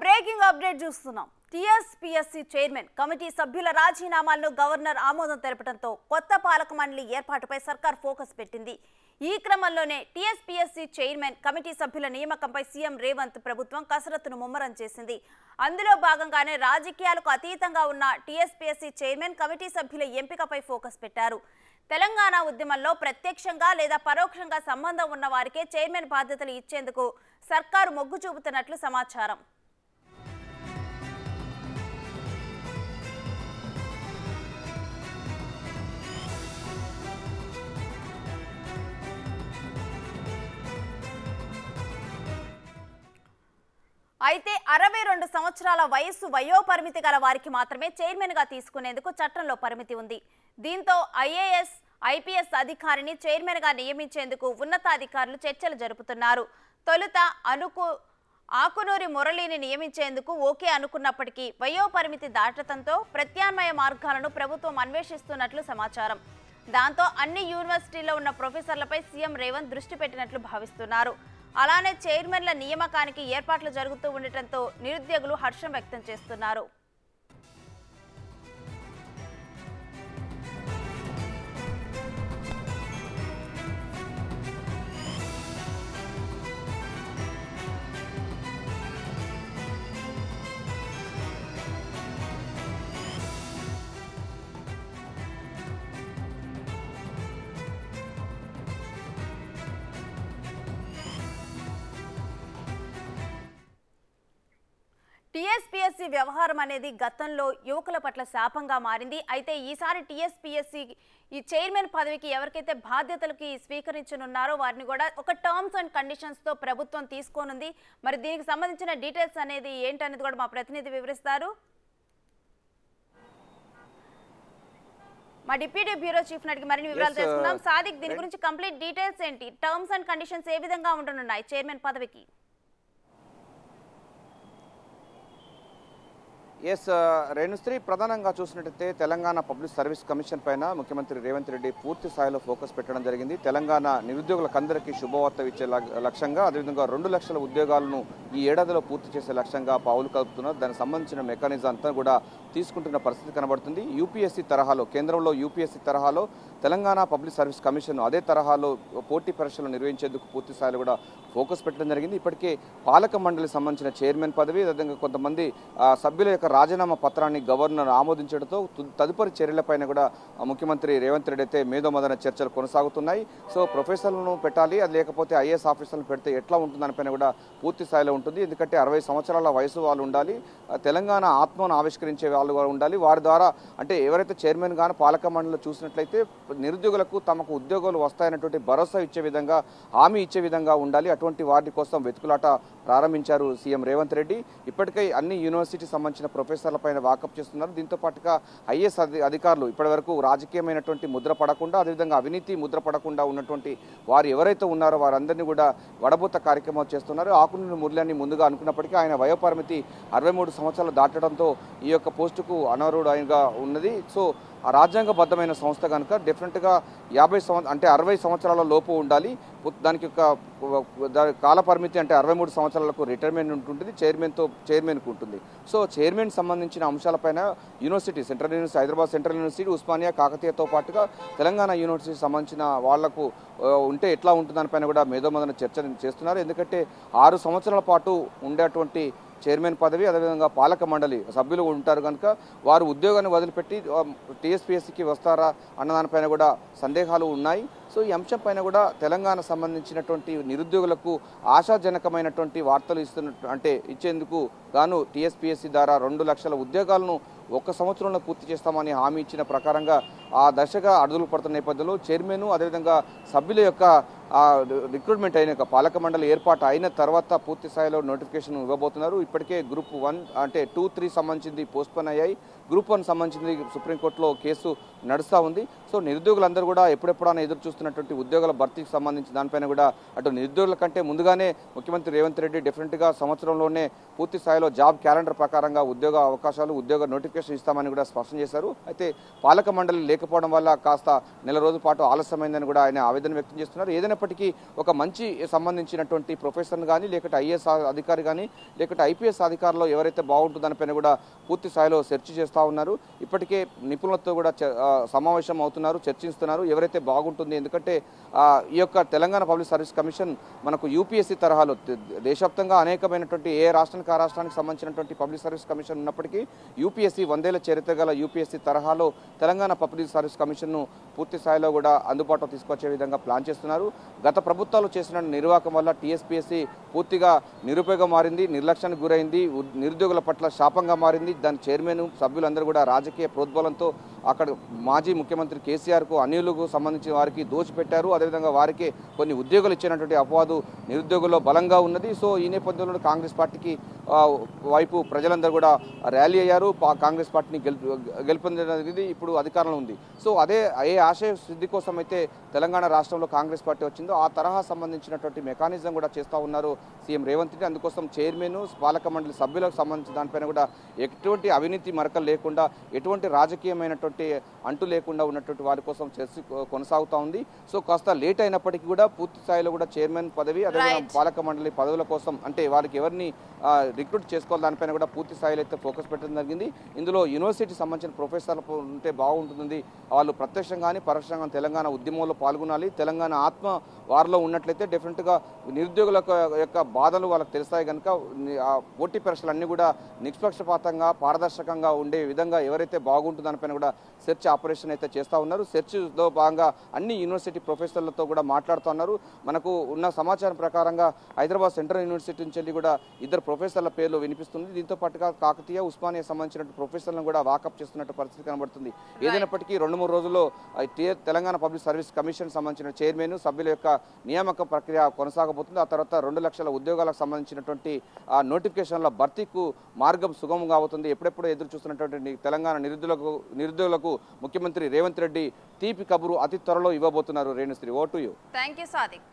Breaking update చూస్తున్నాం. TSPSC chairman committee సభ్యుల రాజీనామాలను governor ఆమోదం తెలపడంతో కొత్త పాలక మండలి ఏర్పాటుపై సర్కార్ ఫోకస్ పెట్టింది. ఈ క్రమంలోనే టీఎస్పీఎస్సీ చైర్మన్ కమిటీ సభ్యుల నియామకంపై సీఎం రేవంత్ ప్రభుత్వం కసరత్తును ముమ్మరం చేసింది. అందులో భాగంగానే రాజకీయాలకు అతీతంగా ఉన్న టీఎస్పీఎస్సీ చైర్మన్ కమిటీ సభ్యుల ఎంపికపై ఫోకస్ పెట్టారు. తెలంగాణ ఉద్యమంలో ప్రత్యక్షంగా లేదా పరోక్షంగా సంబంధం ఉన్న వారికే చైర్మన్ బాధ్యతలు ఇచ్చేందుకు సర్కారు మొగ్గు చూపుతున్నట్లు సమాచారం. అయితే 62 సంవత్సరాల వయస్సు వయోపరిమితి గల వారికి మాత్రమే చైర్మన్గా తీసుకునేందుకు చట్టంలో పరిమితి ఉంది. దీంతో ఐఏఎస్, ఐపీఎస్ అధికారిని చైర్మన్గా నియమించేందుకు ఉన్నతాధికారులు చర్చలు జరుపుతున్నారు. తొలుత ఆకునూరి మురళిని నియమించేందుకు ఓకే అనుకున్నప్పటికీ వయోపరిమితి దాటడంతో ప్రత్యామ్నాయ మార్గాలను ప్రభుత్వం అన్వేషిస్తున్నట్లు సమాచారం. దాంతో అన్ని యూనివర్సిటీల్లో ఉన్న ప్రొఫెసర్లపై సీఎం రేవంత్ దృష్టి పెట్టినట్లు భావిస్తున్నారు. అలానే చైర్మన్ల నియామకానికి ఏర్పాట్లు జరుగుతూ ఉండటంతో నిరుద్యోగులు హర్షం వ్యక్తం చేస్తున్నారు. టీఎస్పీఎస్సీ వ్యవహారం అనేది గతంలో యువకుల పట్ల శాపంగా మారింది. అయితే ఈసారి టీఎస్పీఎస్సీ ఈ చైర్మన్ పదవికి ఎవరికైతే బాధ్యతలకి స్వీకరించనున్నారో వారిని కూడా ఒక టర్మ్స్ అండ్ కండిషన్స్తో ప్రభుత్వం తీసుకోనుంది. మరి దీనికి సంబంధించిన డీటెయిల్స్ అనేది ఏంటనేది కూడా మా ప్రతినిధి వివరిస్తారు. మా డిప్యూటీ బ్యూరో చీఫ్ అడిగి మరిన్ని వివరాలు తెలుసుకుందాం. సాదిక్, దీని గురించి కంప్లీట్ డీటెయిల్స్ ఏంటి? టర్మ్స్ అండ్ కండిషన్స్ ఏ విధంగా ఉండనున్నాయి చైర్మన్ పదవికి? రేణుశ్రీ, ప్రధానంగా చూసినట్టయితే తెలంగాణ పబ్లిక్ సర్వీస్ కమిషన్ పైన ముఖ్యమంత్రి రేవంత్ రెడ్డి పూర్తి స్థాయిలో ఫోకస్ పెట్టడం జరిగింది. తెలంగాణ నిరుద్యోగులకందరికీ శుభవార్త ఇచ్చే లక్ష్యంగా, అదేవిధంగా 2 లక్షల ఉద్యోగాలను ఈ ఏడాదిలో పూర్తి చేసే లక్ష్యంగా పావులు కలుపుతున్నారు. దానికి సంబంధించిన మెకానిజం అంతా కూడా తీసుకుంటున్న పరిస్థితి కనబడుతుంది. యూపీఎస్సీ తరహాలో, కేంద్రంలో యూపీఎస్సీ తరహాలో తెలంగాణ పబ్లిక్ సర్వీస్ కమిషన్ అదే తరహాలో పోటీ పరీక్షలు నిర్వహించేందుకు పూర్తి స్థాయిలో కూడా ఫోకస్ పెట్టడం జరిగింది. ఇప్పటికే పాలక మండలికి సంబంధించిన చైర్మన్ పదవి, అదేవిధంగా కొంతమంది సభ్యుల యొక్క రాజీనామా పత్రాన్ని గవర్నర్ ఆమోదించడంతో తదుపరి చర్యలపైన కూడా ముఖ్యమంత్రి రేవంత్ రెడ్డి అయితే మేధోమదన చర్చలు కొనసాగుతున్నాయి. సో ప్రొఫెసర్లను పెట్టాలి, అది లేకపోతే ఐఏఎస్ ఆఫీసర్లను పెడితే ఎట్లా ఉంటుందనిపైన కూడా పూర్తి స్థాయిలో ఉంటుంది. ఎందుకంటే 60 సంవత్సరాల వయసు వాళ్ళు ఉండాలి, తెలంగాణ ఆత్మను ఆవిష్కరించే వాళ్ళు ఉండాలి. వారి ద్వారా అంటే ఎవరైతే చైర్మన్ గాను పాలక మండలిలో చూసినట్లయితే నిరుద్యోగులకు తమకు ఉద్యోగాలు వస్తాయన్నటువంటి భరోసా ఇచ్చే విధంగా, హామీ ఇచ్చే విధంగా ఉండాలి. అటువంటి వాటి కోసం వెతుకులాట ప్రారంభించారు సీఎం రేవంత్ రెడ్డి. ఇప్పటికే అన్ని యూనివర్సిటీ సంబంధించిన ప్రొఫెసర్లపైన వాకప్ చేస్తున్నారు. దీంతో పాటుగా ఐఏఎస్ అధికారులు ఇప్పటివరకు రాజకీయమైనటువంటి ముద్ర పడకుండా, అదేవిధంగా అవినీతి ముద్ర పడకుండా ఉన్నటువంటి వారు ఎవరైతే ఉన్నారో వారందరినీ కూడా వడబోత కార్యక్రమాలు చేస్తున్నారు. ఆకునూరి మురళిని ముందుగా అనుకున్నప్పటికీ ఆయన వయోపరిమితి 63 సంవత్సరాలు దాటడంతో ఈ యొక్క పోస్టుకు అనర్హుడుగా ఉన్నది. సో ఆ రాజ్యాంగబద్ధమైన సంస్థ కనుక డెఫినెట్గా 60 సంవత్సరాల లోపు ఉండాలి. దానికి ఒక కాల పరిమితి అంటే 63 సంవత్సరాలకు రిటైర్మెంట్ ఉంటుంది, చైర్మన్కు ఉంటుంది. సో చైర్మన్ సంబంధించిన అంశాలపైన university, central university, Hyderabad central university, Osmania, కాకతీయతో పాటుగా తెలంగాణ యూనివర్సిటీ సంబంధించిన వాళ్లకు ఉంటే ఎట్లా ఉంటుందనిపైన కూడా మేధోమదన చర్చ చేస్తున్నారు. ఎందుకంటే 6 సంవత్సరాల పాటు ఉండేటువంటి చైర్మన్ పదవి, అదేవిధంగా పాలక మండలి సభ్యులు ఉంటారు కనుక వారు ఉద్యోగాన్ని వదిలిపెట్టి టీఎస్పీఎస్సీకి వస్తారా అన్నదానిపైన కూడా సందేహాలు ఉన్నాయి. సో ఈ అంశం పైన కూడా తెలంగాణ సంబంధించినటువంటి నిరుద్యోగులకు ఆశాజనకమైనటువంటి వార్తలు ఇచ్చేందుకు గాను టీఎస్పీఎస్సీ ద్వారా 2 లక్షల ఉద్యోగాలను 1 సంవత్సరంలో పూర్తి చేస్తామని హామీ ఇచ్చిన ప్రకారంగా ఆ దశగా అడుగులు పడుతున్న నేపథ్యంలో చైర్మన్, అదేవిధంగా సభ్యుల యొక్క రిక్రూట్మెంట్ అయిన పాలక మండలి ఏర్పాటు అయిన తర్వాత పూర్తి స్థాయిలో నోటిఫికేషన్ ఇవ్వబోతున్నారు. ఇప్పటికే గ్రూప్ 1 అంటే 2, 3 సంబంధించింది పోస్ట్పోన్ అయ్యాయి. గ్రూప్ 1 సంబంధించింది సుప్రీంకోర్టులో కేసు నడుస్తూ ఉంది. సో నిరుద్యోగులందరూ కూడా ఎప్పుడెప్పుడైనా ఎదురు చూస్తున్నటువంటి ఉద్యోగాల భర్తీకి సంబంధించి దానిపైన కూడా అటు నిరుద్యోగుల కంటే ముందుగానే ముఖ్యమంత్రి రేవంత్ రెడ్డి డెఫినెట్గా సంవత్సరంలోనే పూర్తి స్థాయిలో జాబ్ క్యాలెండర్ ప్రకారంగా ఉద్యోగ అవకాశాలు, ఉద్యోగ నోటిఫికేషన్ ఇస్తామని కూడా స్పష్టం చేశారు. అయితే పాలక మండలి లేకపోవడం వల్ల కాస్త నెల రోజుల పాటు ఆలస్యమైందని కూడా ఆయన ఆవేదన వ్యక్తం చేస్తున్నారు. ఏదైనా ఏదైనప్పటికీ ఒక మంచి సంబంధించినటువంటి ప్రొఫెసర్ని కానీ లేకపోతే ఐఏఎస్ అధికారి కానీ లేకపోతే ఐపీఎస్ అధికారులు ఎవరైతే బాగుంటుందనిపైన కూడా పూర్తి స్థాయిలో సెర్చ్ చేస్తూ ఉన్నారు. ఇప్పటికే నిపుణులతో కూడా సమావేశం అవుతున్నారు, చర్చిస్తున్నారు ఎవరైతే బాగుంటుంది. ఎందుకంటే ఈ యొక్క తెలంగాణ పబ్లిక్ సర్వీస్ కమిషన్ మనకు యూపీఎస్సీ తరహాలో దేశవ్యాప్తంగా అనేకమైనటువంటి ఏ రాష్ట్రానికి ఆ రాష్ట్రానికి సంబంధించినటువంటి పబ్లిక్ సర్వీస్ కమిషన్ ఉన్నప్పటికీ యూపీఎస్సీ 100 ఏళ్ల చరిత్ర గల యూపీఎస్సీ తరహాలో తెలంగాణ పబ్లిక్ సర్వీస్ కమిషన్ను పూర్తి స్థాయిలో కూడా అందుబాటులో తీసుకొచ్చే విధంగా ప్లాన్ చేస్తున్నారు. గత ప్రభుత్వాలు చేసిన నిర్వాహకం వల్ల టీఎస్పీఎస్సీ పూర్తిగా నిరుపయోగం మారింది, నిర్లక్ష్యానికి గురైంది, నిరుద్యోగుల పట్ల శాపంగా మారింది. దాని చైర్మన్ సభ్యులందరూ కూడా రాజకీయ ప్రోద్బలంతో అక్కడ మాజీ ముఖ్యమంత్రి కేసీఆర్కు అనిలకు సంబంధించిన వారికి దోచిపెట్టారు. అదేవిధంగా వారికి కొన్ని ఉద్యోగాలు ఇచ్చినటువంటి అపవాదు నిరుద్యోగుల్లో బలంగా ఉన్నది. సో ఈ నేపథ్యంలో కాంగ్రెస్ పార్టీకి వైపు ప్రజలందరూ కూడా ర్యాలీ అయ్యారు. కాంగ్రెస్ పార్టీని గెలుపొందినది ఇప్పుడు అధికారంలో ఉంది. సో అదే ఏ ఆశయ సిద్ధి కోసం అయితే తెలంగాణ రాష్ట్రంలో కాంగ్రెస్ పార్టీ వచ్చిందో ఆ తరహా సంబంధించినటువంటి మెకానిజం కూడా చేస్తూ ఉన్నారు సీఎం రేవంత్ రెడ్డి. అందుకోసం చైర్మన్, పాలక మండలి సభ్యులకు సంబంధించిన దానిపైన కూడా ఎటువంటి అవినీతి మరకలు లేకుండా, ఎటువంటి రాజకీయమైనటువంటి అంటు లేకుండా ఉన్నటువంటి వారి కోసం చర్చ కొనసాగుతూ ఉంది. సో కాస్త లేట్ అయినప్పటికీ కూడా పూర్తి స్థాయిలో కూడా చైర్మన్ పదవి అదేవిధంగా పాలక మండలి పదవుల కోసం అంటే వారికి ఎవరిని రిక్రూట్ చేసుకోవాలి దానిపైన కూడా పూర్తి స్థాయిలో అయితే ఫోకస్ పెట్టడం జరిగింది. ఇందులో యూనివర్సిటీకి సంబంధించిన ప్రొఫెసర్లు ఉంటే బాగుంటుంది. వాళ్ళు ప్రత్యక్షంగానే పరోక్షంగా తెలంగాణ ఉద్యమంలో పాల్గొనాలి. తెలంగాణ ఆత్మ వారిలో ఉన్నట్లయితే డెఫినెట్గా నిరుద్యోగుల యొక్క బాధలు వాళ్ళకి తెలుస్తాయి కనుక పోటీ పరీక్షలు అన్నీ కూడా నిష్పక్షపాతంగా పారదర్శకంగా ఉండే విధంగా ఎవరైతే బాగుంటుందో దానిపైన కూడా సెర్చ్ ఆపరేషన్ అయితే చేస్తూ ఉన్నారు. సెర్చ్లో భాగంగా అన్ని యూనివర్సిటీ ప్రొఫెసర్లతో కూడా మాట్లాడుతూ ఉన్నారు. మనకు ఉన్న సమాచారం ప్రకారంగా హైదరాబాద్ సెంట్రల్ యూనివర్సిటీ నుంచి వెళ్ళి కూడా 2 ప్రొఫెసర్ల పేర్లు వినిపిస్తుంది. దీంతో పాటుగా కాకతీయ, ఉస్మానియా సంబంధించిన ప్రొఫెసర్లను కూడా వాకప్ చేస్తున్నట్టు పరిస్థితి కనబడుతుంది. ఏదైనప్పటికీ 2-3 రోజుల్లో తెలంగాణ పబ్లిక్ సర్వీస్ కమిషన్ సంబంధించిన చైర్మన్ సభ్యుల యొక్క నియామక ప్రక్రియ కొనసాగబోతుంది. ఆ తర్వాత 2 లక్షల ఉద్యోగాలకు సంబంధించినటువంటి నోటిఫికేషన్ల భర్తీకు మార్గం సుగమంగా అవుతుంది. ఎప్పుడెప్పుడు ఎదురు చూస్తున్నటువంటి తెలంగాణ నిరుద్యోగులకు ముఖ్యమంత్రి రేవంత్ రెడ్డి తీపి కబురు అతి త్వరలో ఇవ్వబోతున్నారు. రేణుశ్రీ, ఓ టు యు. Thank you Sadiq.